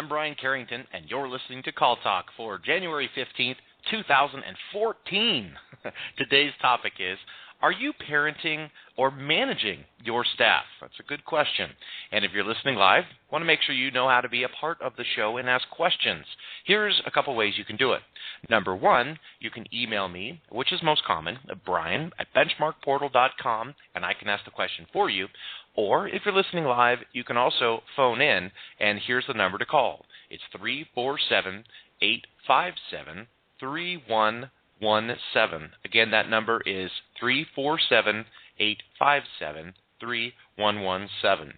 I'm Brian Carrington, and you're listening to Call Talk for January 15th, 2014. Today's topic is, are you parenting or managing your staff? That's a good question. And if you're listening live, I want to make sure you know how to be a part of the show and ask questions. Here's a couple ways you can do it. Number one, you can email me, which is most common, Brian at BenchmarkPortal.com, and I can ask the question for you. Or if you're listening live, you can also phone in, and here's the number to call. It's 347-857-3117. Again, that number is 347-857-3117.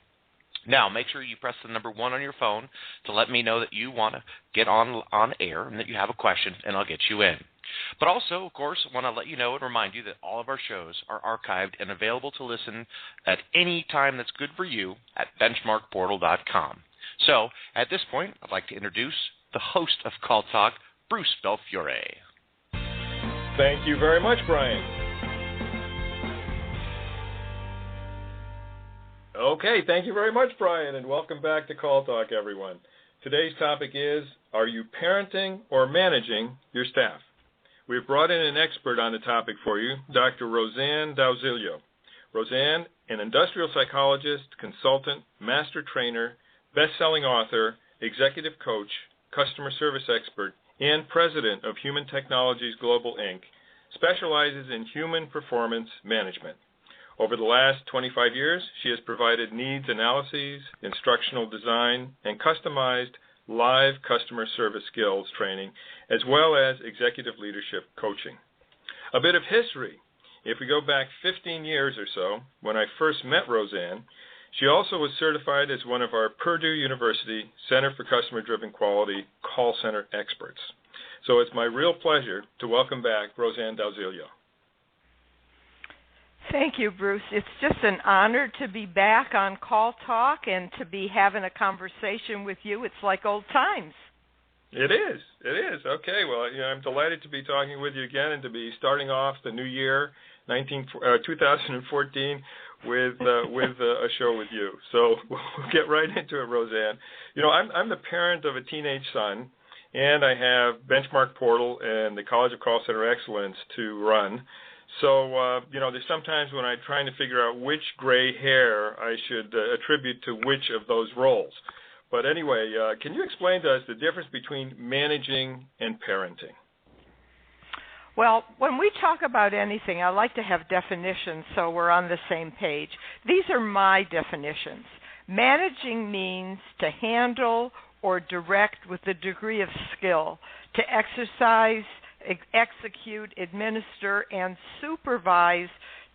Now, make sure you press the number 1 on your phone to let me know that you want to get on air and that you have a question, and I'll get you in. But also, of course, I want to let you know and remind you that all of our shows are archived and available to listen at any time that's good for you at BenchmarkPortal.com. So, at this point, I'd like to introduce the host of Call Talk, Bruce Belfiore. Thank you very much, Brian. Okay, thank you very much, Brian, and welcome back to Call Talk, everyone. Today's topic is, are you parenting or managing your staff? We've brought in an expert on the topic for you, Dr. ROSANNE D'AUSILIO. ROSANNE, an industrial psychologist, consultant, master trainer, best-selling author, executive coach, customer service expert, and president of Human Technologies Global, Inc., specializes in human performance management. Over the last 25 years, she has provided needs analyses, instructional design, and customized live customer service skills training, as well as executive leadership coaching. A bit of history. If we go back 15 years or so, when I first met ROSANNE, she also was certified as one of our Purdue University Center for Customer-Driven Quality call center experts. So it's my real pleasure to welcome back ROSANNE D'AUSILIO. Thank you, Bruce. It's just an honor to be back on Call Talk and to be having a conversation with you. It's like old times. It is. Okay, well, I'm delighted to be talking with you again and to be starting off the new year, 2014, with a show with you. So we'll get right into it, ROSANNE. I'm the parent of a teenage son, and I have BenchmarkPortal and the College of Call Center Excellence to run. So, there's sometimes when I'm trying to figure out which gray hair I should attribute to which of those roles. But anyway, can you explain to us the difference between managing and parenting? Well, when we talk about anything, I like to have definitions so we're on the same page. These are my definitions. Managing means to handle or direct with a degree of skill, to exercise, execute, administer, and supervise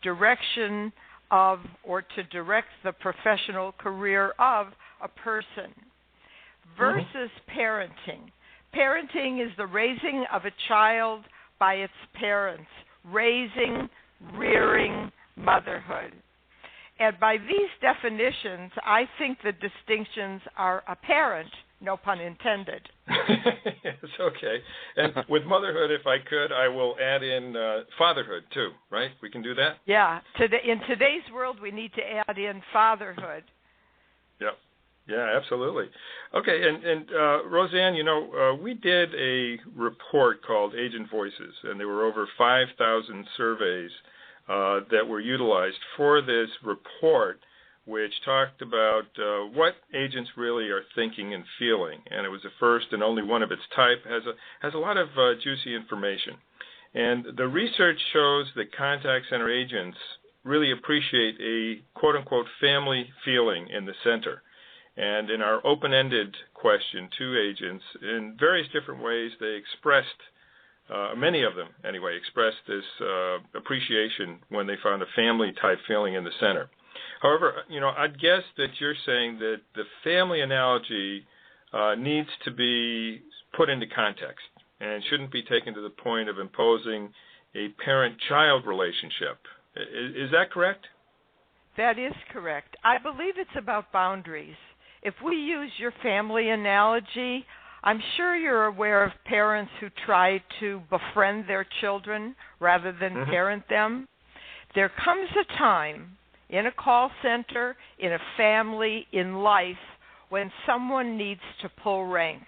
direction of or to direct the professional career of a person versus parenting. Parenting is the raising of a child by its parents, raising, rearing, motherhood. And by these definitions, I think the distinctions are apparent, no pun intended. Yes, okay. And with motherhood, if I could, I will add in fatherhood too, right? We can do that? Yeah. In today's world, we need to add in fatherhood. Yep. Yeah, absolutely. Okay, and ROSANNE, we did a report called Agent Voices, and there were over 5,000 surveys that were utilized for this report, which talked about what agents really are thinking and feeling. And it was the first and only one of its type, has a lot of juicy information. And the research shows that contact center agents really appreciate a quote-unquote family feeling in the center. And in our open-ended question to agents, in various different ways, they expressed, many of them anyway, expressed this appreciation when they found a family-type feeling in the center. However, I'd guess that you're saying that the family analogy needs to be put into context and shouldn't be taken to the point of imposing a parent-child relationship. Is that correct? That is correct. I believe it's about boundaries. If we use your family analogy, I'm sure you're aware of parents who try to befriend their children rather than parent them. There comes a time in a call center, in a family, in life, when someone needs to pull rank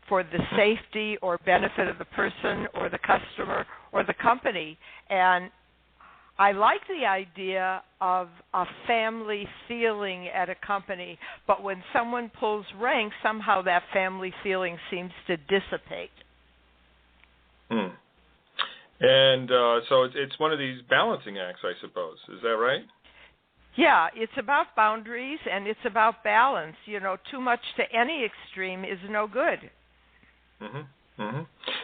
for the safety or benefit of the person or the customer or the company. And I like the idea of a family feeling at a company, but when someone pulls rank, somehow that family feeling seems to dissipate. And so it's one of these balancing acts, I suppose. Is that right? Yeah, it's about boundaries and it's about balance. You know, too much to any extreme is no good.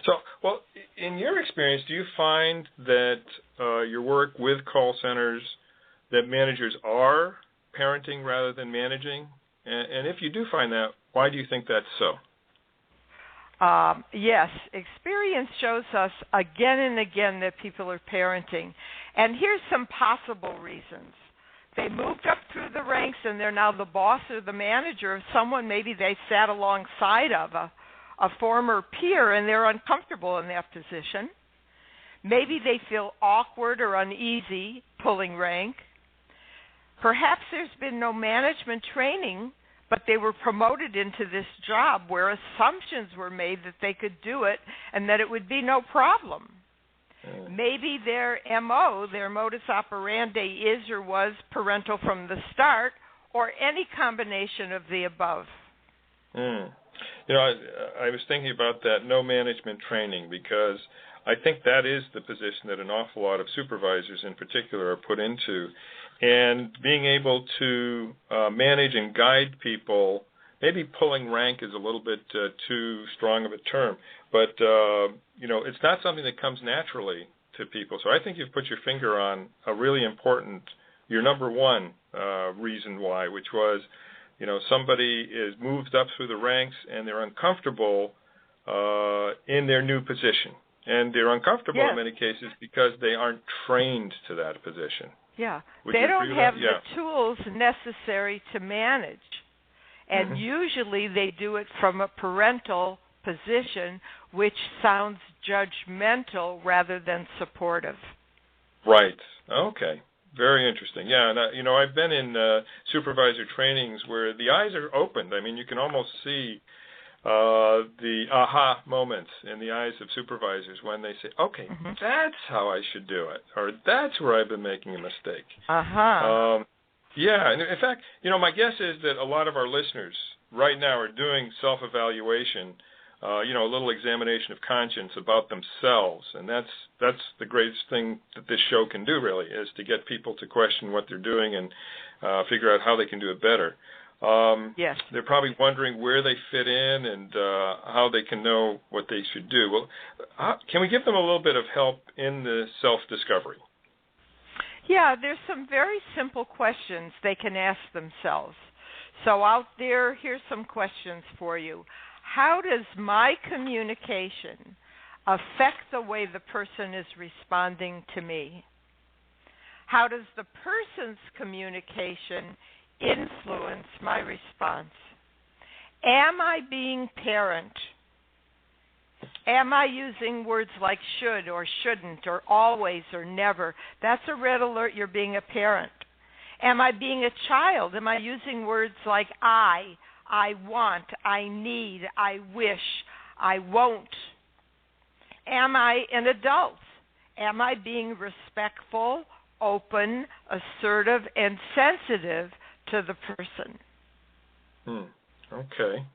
So, well, in your experience, do you find that your work with call centers, that managers are parenting rather than managing? And if you do find that, why do you think that's so? Yes, experience shows us again and again that people are parenting. And here's some possible reasons. They moved up through the ranks and they're now the boss or the manager of someone maybe they sat alongside of, a former peer, and they're uncomfortable in that position. Maybe they feel awkward or uneasy pulling rank. Perhaps there's been no management training, but they were promoted into this job where assumptions were made that they could do it and that it would be no problem. Maybe their MO, their modus operandi, is or was parental from the start, or any combination of the above. You know, I was thinking about that no management training, because I think that is the position that an awful lot of supervisors in particular are put into. And being able to manage and guide people, maybe pulling rank is a little bit too strong of a term, but, you know, it's not something that comes naturally to people. So I think you've put your finger on a really important, your number one reason why, which was, you know, somebody is moved up through the ranks and they're uncomfortable in their new position. And they're uncomfortable in many cases because they aren't trained to that position. Yeah, they don't have the tools necessary to manage. And usually they do it from a parental position, which sounds judgmental rather than supportive. Right. Okay. Very interesting. Yeah, and you know, I've been in supervisor trainings where the eyes are opened. I mean, you can almost see the aha moments in the eyes of supervisors when they say, okay, that's how I should do it, or that's where I've been making a mistake. Yeah, and in fact, you know, my guess is that a lot of our listeners right now are doing self-evaluation, you know, a little examination of conscience about themselves, and that's the greatest thing that this show can do, really, is to get people to question what they're doing and figure out how they can do it better. Yes. They're probably wondering where they fit in and how they can know what they should do. Well, can we give them a little bit of help in the self-discovery? Yeah, there's some very simple questions they can ask themselves. So out there, here's some questions for you. How does my communication affect the way the person is responding to me? How does the person's communication influence my response? Am I being parent? Am I using words like should or shouldn't or always or never? That's a red alert you're being a parent. Am I being a child? Am I using words like I want, I need, I wish, I won't? Am I an adult? Am I being respectful, open, assertive, and sensitive to the person? Okay.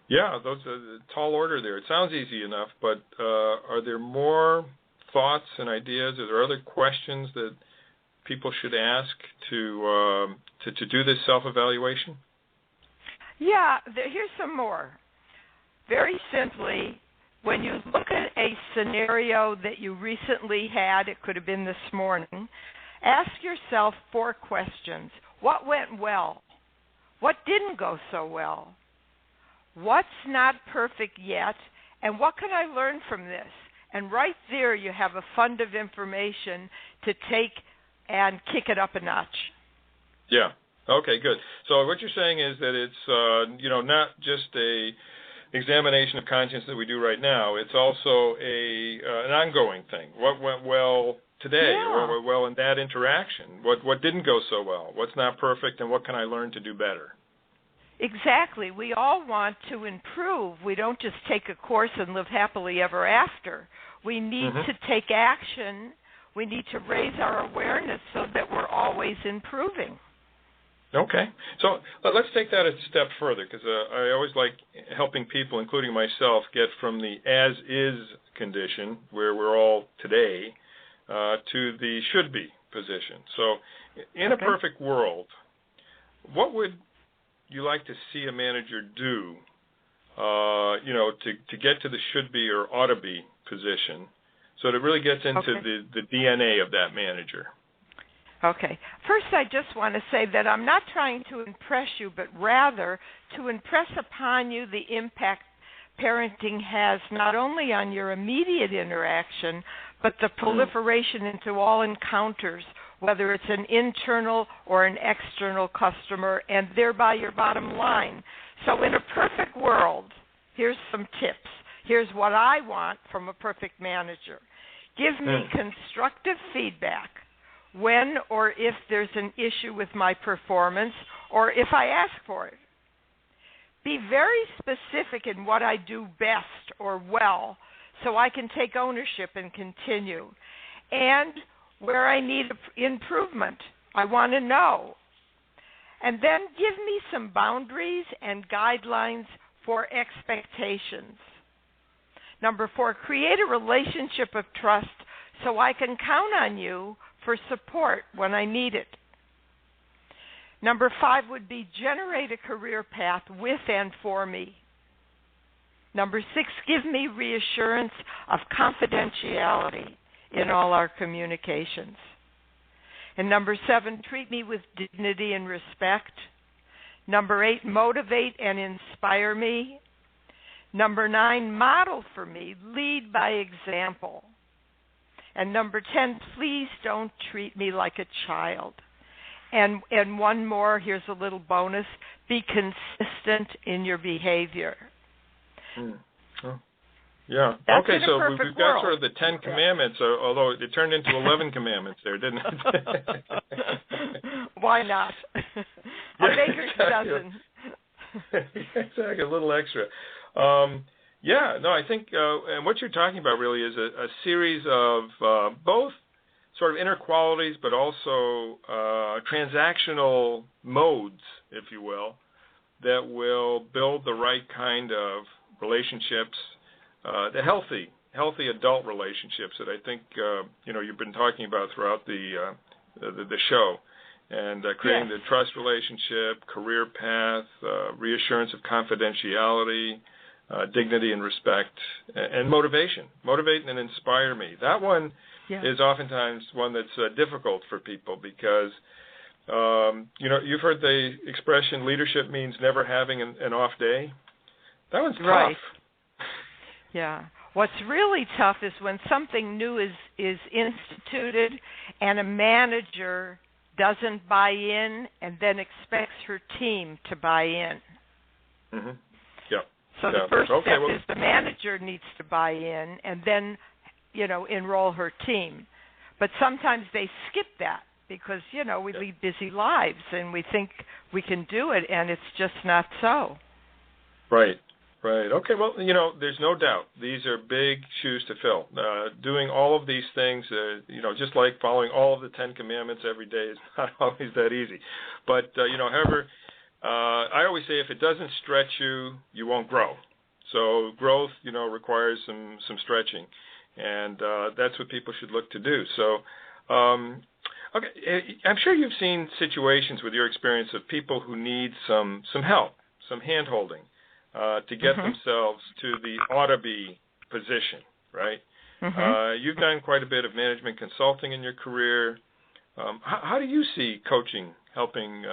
Yeah, those are a tall order there. It sounds easy enough, but are there more thoughts and ideas? Are there other questions that people should ask to do this self-evaluation? Yeah, here's some more. Very simply, when you look at a scenario that you recently had, it could have been this morning, ask yourself 4 questions. What went well? What didn't go so well? What's not perfect yet? And what can I learn from this? And right there you have a fund of information to take and kick it up a notch. Yeah. Okay, good. So what you're saying is that it's, you know, not just a examination of conscience that we do right now. It's also an ongoing thing. What went well today? Yeah. What went well in that interaction? What didn't go so well? What's not perfect, and what can I learn to do better? Exactly. We all want to improve. We don't just take a course and live happily ever after. We need to take action. We need to raise our awareness so that we're always improving. Okay. So let's take that a step further, because I always like helping people, including myself, get from the as-is condition, where we're all today, to the should-be position. So in a perfect world, what would you like to see a manager do, to get to the should-be or ought-to-be position, so that it really gets into the DNA of that manager? Okay. First, I just want to say that I'm not trying to impress you, but rather to impress upon you the impact parenting has not only on your immediate interaction, but the proliferation into all encounters, whether it's an internal or an external customer, and thereby your bottom line. So in a perfect world, here's some tips. Here's what I want from a perfect manager. Give me constructive feedback when or if there's an issue with my performance or if I ask for it. Be very specific in what I do best or well so I can take ownership and continue. And where I need improvement, I want to know. And then give me some boundaries and guidelines for expectations. Number 4, create a relationship of trust so I can count on you for support when I need it. Number 5 would be generate a career path with and for me. Number 6, give me reassurance of confidentiality in all our communications. And number 7, treat me with dignity and respect. Number 8, motivate and inspire me. Number 9, model for me, lead by example. And number 10, please don't treat me like a child. And one more, here's a little bonus, be consistent in your behavior. Oh. Yeah. That's okay, so we've got world. Sort of the 10 commandments, although it turned into 11 commandments there, didn't it? Why not? A baker's dozen. Exactly, a little extra. I think and what you're talking about really is a series of both sort of inner qualities, but also transactional modes, if you will, that will build the right kind of relationships, the healthy adult relationships that I think you've been talking about throughout the show, and creating the trust relationship, career path, reassurance of confidentiality, dignity and respect, and motivation. Motivate and inspire me. That one is oftentimes one that's difficult for people because, you've heard the expression, leadership means never having an off day. That one's tough. Yeah. What's really tough is when something new is instituted and a manager doesn't buy in and then expects her team to buy in. Mm-hmm. Yeah. So the first step is the manager needs to buy in and then, enroll her team. But sometimes they skip that because, we lead busy lives and we think we can do it, and it's just not so. Right. Okay, well, there's no doubt these are big shoes to fill. Doing all of these things, just like following all of the 10 Commandments every day is not always that easy. But, however, I always say if it doesn't stretch you, you won't grow. So growth, requires some stretching, and that's what people should look to do. So, okay, I'm sure you've seen situations with your experience of people who need some help, some hand-holding. To get themselves to the ought-to-be position, right? You've done quite a bit of management consulting in your career. How do you see coaching helping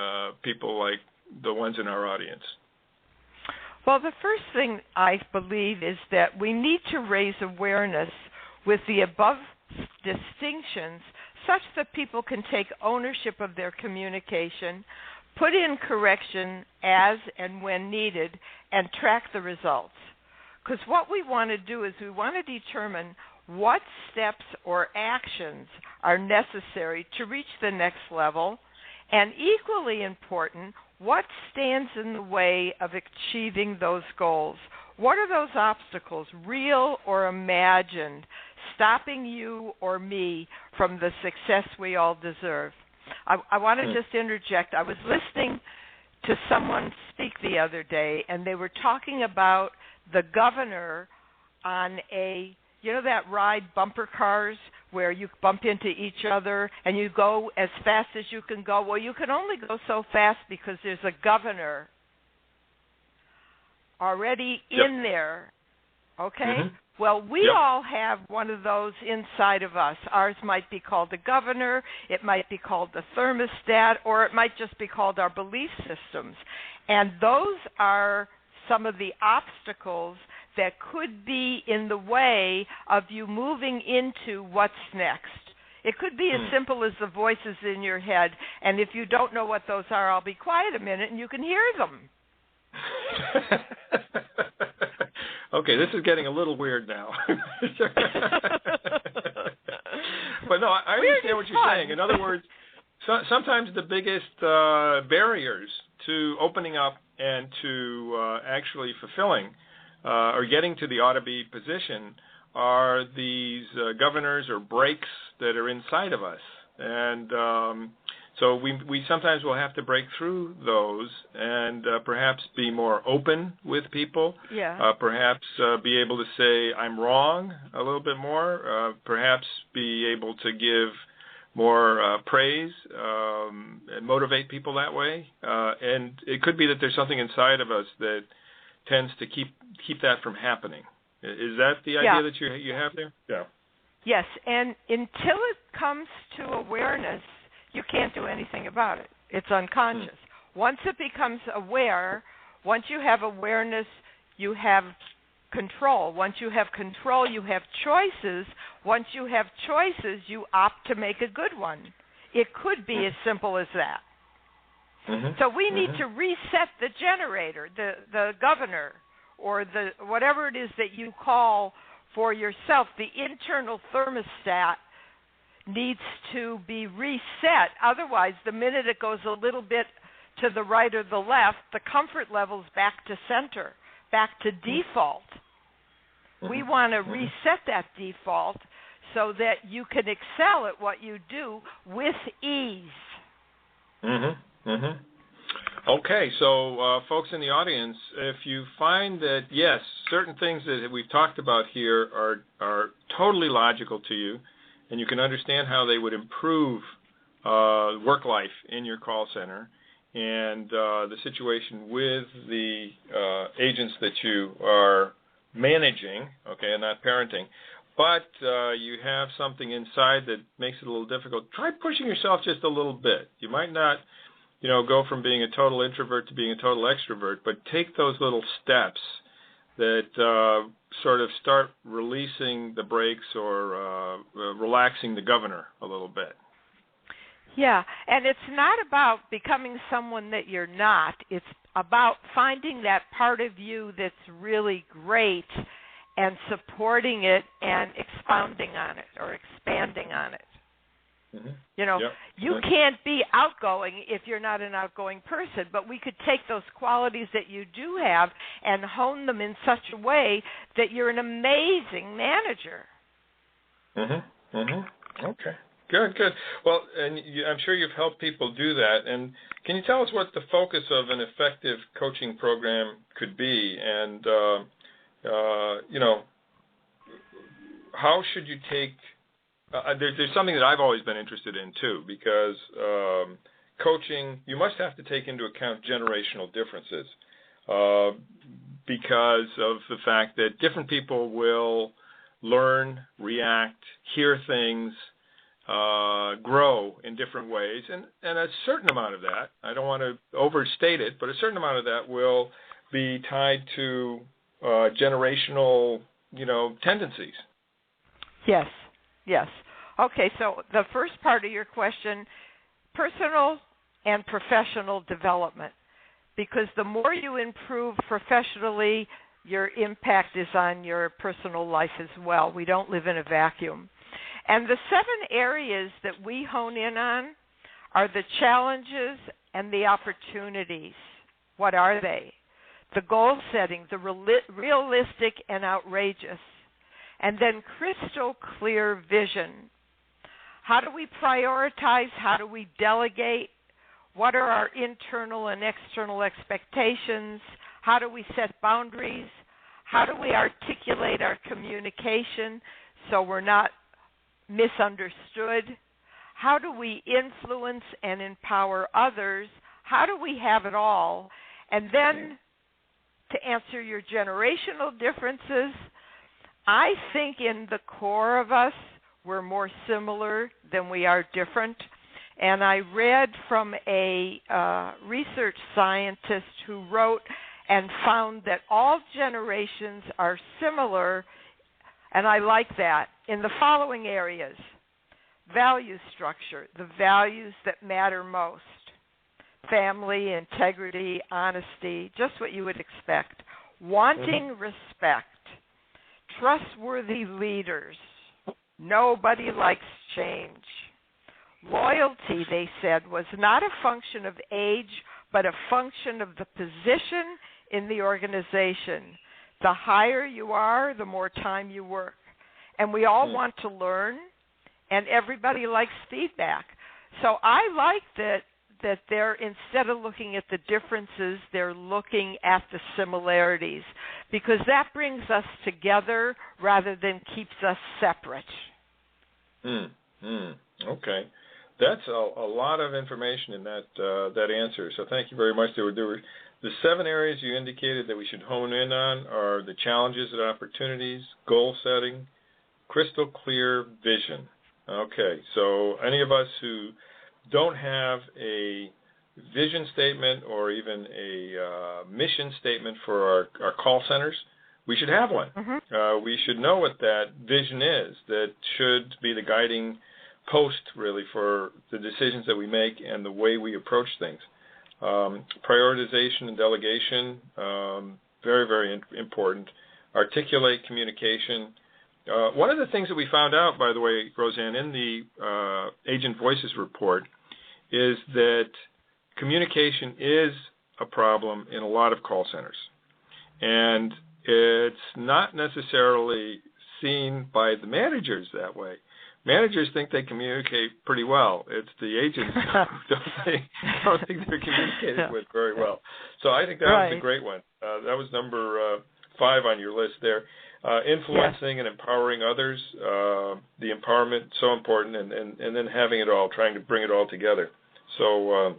people like the ones in our audience? Well, the first thing I believe is that we need to raise awareness with the above distinctions such that people can take ownership of their communication, put in correction as and when needed, and track the results. Because what we want to do is we want to determine what steps or actions are necessary to reach the next level, and equally important, What stands in the way of achieving those goals? What are those obstacles, real or imagined, stopping you or me from the success we all deserve? I want to just interject. I was listening to someone speak the other day, and they were talking about the governor on that ride, bumper cars, where you bump into each other and you go as fast as you can go. Well, you can only go so fast because there's a governor already in there, okay? Mm-hmm. Well, we all have one of those inside of us. Ours might be called the governor, it might be called the thermostat, or it might just be called our belief systems. And those are some of the obstacles that could be in the way of you moving into what's next. It could be as simple as the voices in your head, and if you don't know what those are, I'll be quiet a minute and you can hear them. Okay, this is getting a little weird now. But no, I understand what you're saying. In other words, sometimes the biggest barriers to opening up and to actually fulfilling or getting to the ought-to-be position are these governors or brakes that are inside of us. And so we sometimes will have to break through those and perhaps be more open with people, perhaps be able to say, I'm wrong a little bit more, perhaps be able to give more praise and motivate people that way. And it could be that there's something inside of us that tends to keep that from happening. Is that the idea that you have there? Yeah. Yes, and until it comes to awareness, you can't do anything about it. It's unconscious. Once it becomes aware, once you have awareness, you have control. Once you have control, you have choices. Once you have choices, you opt to make a good one. It could be as simple as that. So we need to reset the generator, the governor, or the whatever it is that you call for yourself. The internal thermostat needs to be reset. Otherwise, the minute it goes a little bit to the right or the left, the comfort level's back to center, back to default. We want to reset that default so that you can excel at what you do with ease. Okay, so folks in the audience, if you find that, yes, certain things that we've talked about here are totally logical to you, and you can understand how they would improve work life in your call center and the situation with the agents that you are managing, okay, and not parenting, but you have something inside that makes it a little difficult, try pushing yourself just a little bit. You might not go from being a total introvert to being a total extrovert, but take those little steps that sort of start releasing the brakes or relaxing the governor a little bit. Yeah, and it's not about becoming someone that you're not. It's about finding that part of you that's really great and supporting it and expounding on it or expanding on it. You can't be outgoing if you're not an outgoing person, but we could take those qualities that you do have and hone them in such a way that you're an amazing manager. Okay. Good. Well, and I'm sure you've helped people do that. And can you tell us what the focus of an effective coaching program could be? And, how should you take there's something that I've always been interested in, too, because coaching, you must have to take into account generational differences because of the fact that different people will learn, react, hear things, grow in different ways. And a certain amount of that, I don't want to overstate it, but a certain amount of that will be tied to generational, tendencies. Yes. Okay, so the first part of your question, personal and professional development, because the more you improve professionally, your impact is on your personal life as well. We don't live in a vacuum. And the 7 areas that we hone in on are the challenges and the opportunities. What are they? The goal setting, the realistic and outrageous. And then crystal clear vision. How do we prioritize? How do we delegate? What are our internal and external expectations? How do we set boundaries? How do we articulate our communication so we're not misunderstood? How do we influence and empower others? How do we have it all? And then to answer your generational differences, I think in the core of us, we're more similar than we are different. And I read from a research scientist who wrote and found that all generations are similar, and I like that, in the following areas. Value structure, the values that matter most. Family, integrity, honesty, just what you would expect. Wanting respect. Trustworthy leaders. Nobody likes change. Loyalty, they said, was not a function of age, but a function of the position in the organization. The higher you are, the more time you work. And we all want to learn, and everybody likes feedback. So I like that they're, instead of looking at the differences, they're looking at the similarities, because that brings us together rather than keeps us separate. Okay. That's a lot of information in that answer, so thank you very much. There were the 7 areas you indicated that we should hone in on are the challenges and opportunities, goal setting, crystal clear vision. Okay, so any of us who don't have a vision statement or even a mission statement for our call centers, we should have one. We should know what that vision is. That should be the guiding post, really, for the decisions that we make and the way we approach things. Prioritization and delegation, very, very important. Articulate communication. One of the things that we found out, by the way, Roseanne, in the Agent Voices report is that communication is a problem in a lot of call centers. And it's not necessarily seen by the managers that way. Managers think they communicate pretty well. It's the agents who don't think they're communicated with very well. So I think that was a great one. That was number 5 on your list there. Influencing and empowering others, the empowerment, so important, and then having it all, trying to bring it all together. So,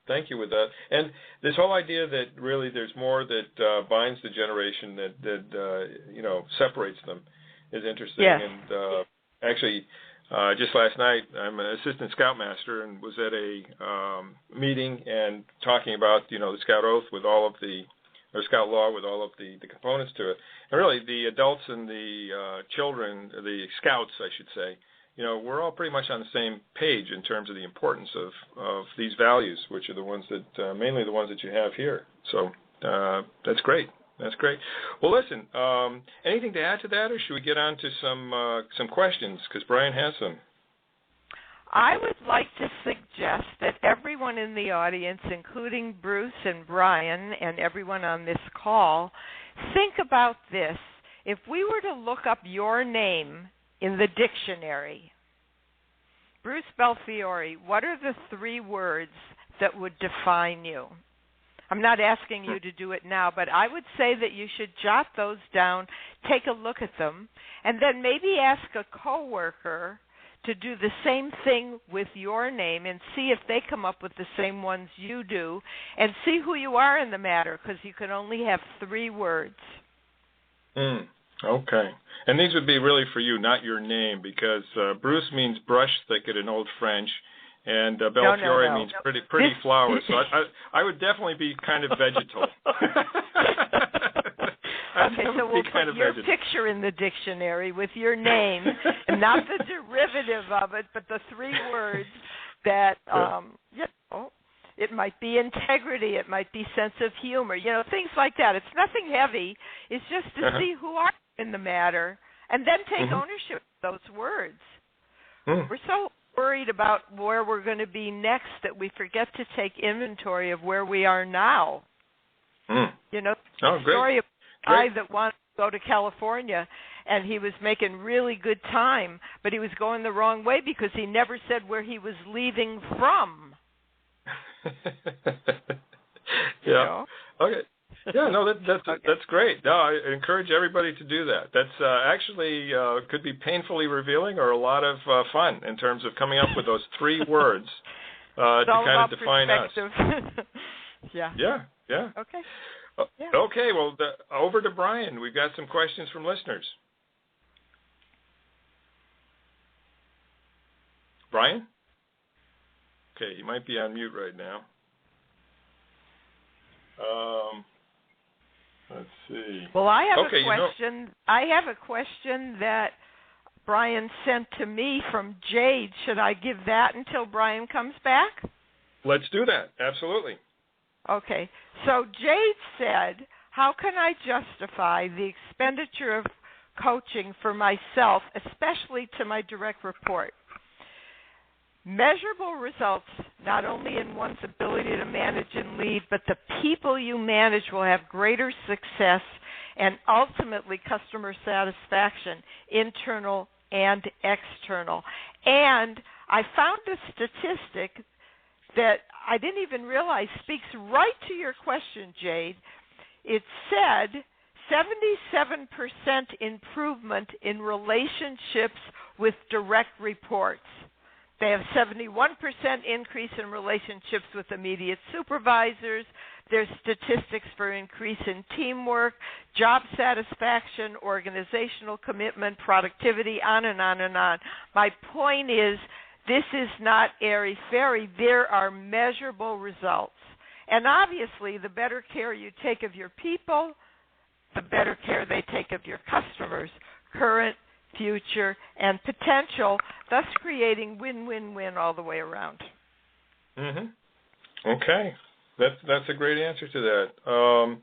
thank you with that. And this whole idea that really there's more that binds the generation that separates them is interesting. Yes. And actually, just last night, I'm an assistant scoutmaster and was at a meeting and talking about, the Scout Oath with all of or Scout Law with all of the components to it. And really, the adults and the children, the Scouts, I should say, we're all pretty much on the same page in terms of the importance of these values, which are the ones that, mainly the ones that you have here. So that's great. That's great. Well, listen, anything to add to that, or should we get on to some questions? Because Brian has some. I would like to suggest that everyone in the audience, including Bruce and Brian and everyone on this call, think about this. If we were to look up your name in the dictionary, Bruce Belfiore, what are the 3 words that would define you? I'm not asking you to do it now, but I would say that you should jot those down, take a look at them, and then maybe ask a coworker to do the same thing with your name and see if they come up with the same ones you do, and see who you are in the matter, because you can only have 3 words. Okay. And these would be really for you, not your name, because Bruce means brush thicket in Old French, and Belfiore means pretty flower. So I would definitely be kind of vegetal. Okay, so we'll put your picture in the dictionary with your name, and not the derivative of it, but the 3 words that, it might be integrity, it might be sense of humor, things like that. It's nothing heavy. It's just to see who are in the matter, and then take ownership of those words. We're worried about where we're going to be next that we forget to take inventory of where we are now. You know, the story of a guy that wanted to go to California, and he was making really good time, but he was going the wrong way because he never said where he was leaving from. Yeah. You know? Okay. Yeah, no, that's great. No, I encourage everybody to do that. That's actually could be painfully revealing or a lot of fun in terms of coming up with those 3 words to kind of define us. Yeah. Okay. Yeah. Okay, well, over to Brian. We've got some questions from listeners. Brian? Okay, you might be on mute right now. Let's see. Well, I have a question. I have a question that Brian sent to me from Jade. Should I give that until Brian comes back? Let's do that. Absolutely. Okay. So Jade said, how can I justify the expenditure of coaching for myself, especially to my direct report? Measurable results, not only in one's ability to manage and lead, but the people you manage will have greater success and ultimately customer satisfaction, internal and external. And I found a statistic that I didn't even realize speaks right to your question, Jade. It said 77% improvement in relationships with direct reports. They have 71% increase in relationships with immediate supervisors. There's statistics for increase in teamwork, job satisfaction, organizational commitment, productivity, on and on and on. My point is, this is not airy-fairy. There are measurable results. And obviously, the better care you take of your people, the better care they take of your customers, current, future, and potential, thus creating win-win-win all the way around. Okay. That's a great answer to that.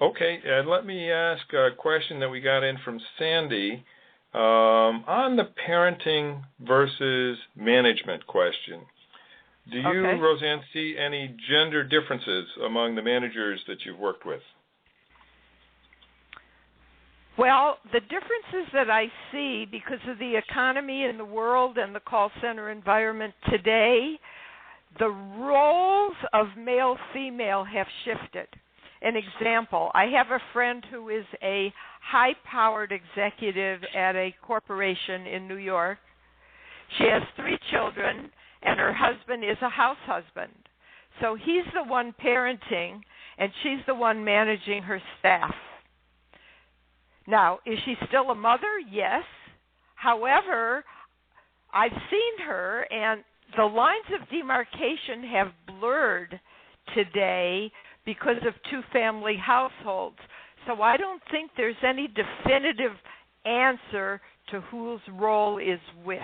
Okay, and let me ask a question that we got in from Sandy on the parenting versus management question. Do you, Roseanne, see any gender differences among the managers that you've worked with? Well, the differences that I see because of the economy in the world and the call center environment today, the roles of male-female have shifted. An example, I have a friend who is a high-powered executive at a corporation in New York. She has 3 children, and her husband is a house husband. So he's the one parenting, and she's the one managing her staff. Now, is she still a mother? Yes. However, I've seen her, and the lines of demarcation have blurred today because of 2-family households. So I don't think there's any definitive answer to whose role is which.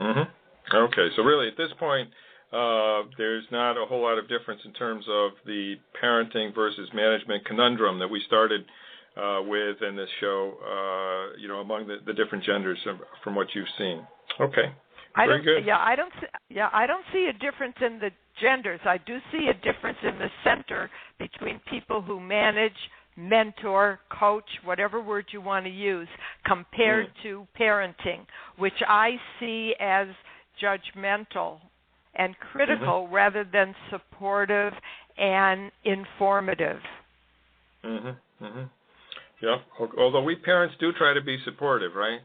Okay, so really at this point, there's not a whole lot of difference in terms of the parenting versus management conundrum that we started with in this show, among the different genders from what you've seen. Okay, very good. I don't see a difference in the genders. I do see a difference in the center between people who manage, mentor, coach, whatever word you want to use, compared to parenting, which I see as judgmental and critical rather than supportive and informative. Yeah, although we parents do try to be supportive, right?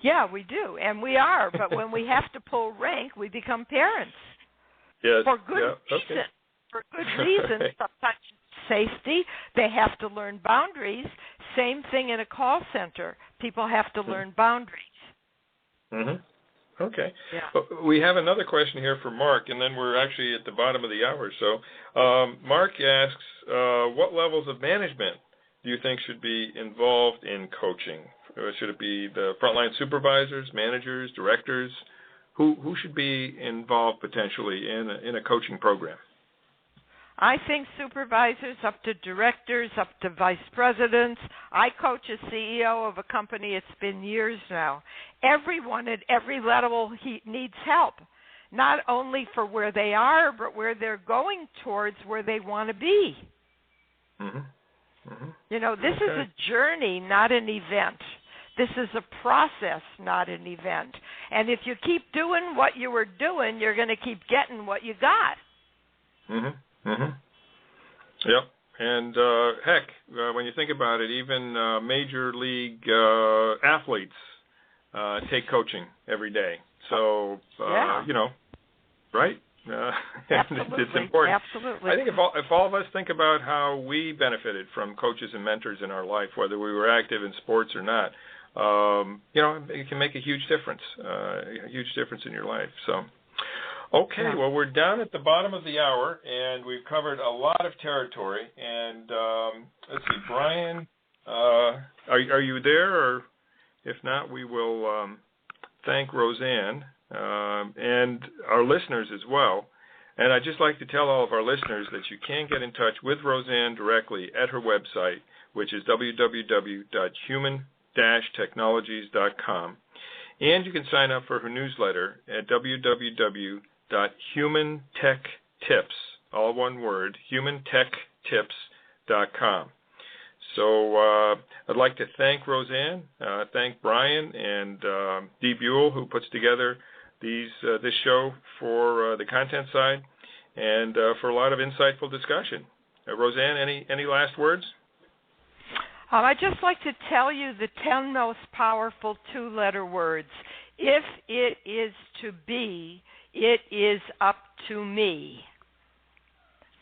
Yeah, we do, and we are. But when we have to pull rank, we become parents. Yes. For good reason. For good reason. Sometimes safety. They have to learn boundaries. Same thing in a call center. People have to learn boundaries. Okay. Yeah. We have another question here for Mark, and then we're actually at the bottom of the hour. So Mark asks, what levels of management do you think should be involved in coaching? Should it be the frontline supervisors, managers, directors? Who should be involved potentially in a coaching program? I think supervisors up to directors, up to vice presidents. I coach a CEO of a company. It's been years now. Everyone at every level needs help, not only for where they are, but where they're going towards where they want to be. Mm-hmm. Mm-hmm. You know, this is a journey, not an event. This is a process, not an event. And if you keep doing what you were doing, you're going to keep getting what you got. Mm-hmm. Mm-hmm. Yep. And heck, when you think about it, even major league athletes take coaching every day. So, you know, right? Absolutely. It's important. Absolutely. I think if all of us think about how we benefited from coaches and mentors in our life, whether we were active in sports or not, you know, it can make a huge difference in your life. So, okay, well, we're down at the bottom of the hour, and we've covered a lot of territory. And let's see, Brian, are you there? Or if not, we will thank Roseanne and our listeners as well. And I'd just like to tell all of our listeners that you can get in touch with Roseanne directly at her website, which is www.human-technologies.com. And you can sign up for her newsletter at www.humantechtips, all one word, humantechtips.com. So I'd like to thank Roseanne, thank Brian and Dee Buell, who puts together this show for the content side, and for a lot of insightful discussion. Roseanne, any last words? I'd just like to tell you the 10 most powerful two-letter words. If it is to be, it is up to me.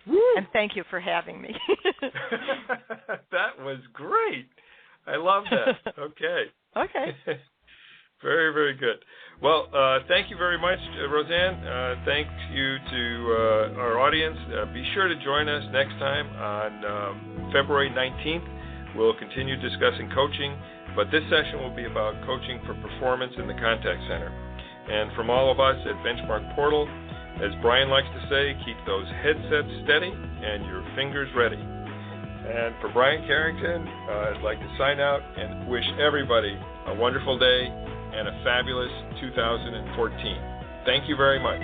Woo. And thank you for having me. That was great. I love that. Okay. Okay. Very, very good. Well, thank you very much, Roseanne. Thank you to our audience. Be sure to join us next time on February 19th. We'll continue discussing coaching, but this session will be about coaching for performance in the contact center. And from all of us at BenchmarkPortal, as Brian likes to say, keep those headsets steady and your fingers ready. And for Brian Carrington, I'd like to sign out and wish everybody a wonderful day and a fabulous 2014. Thank you very much.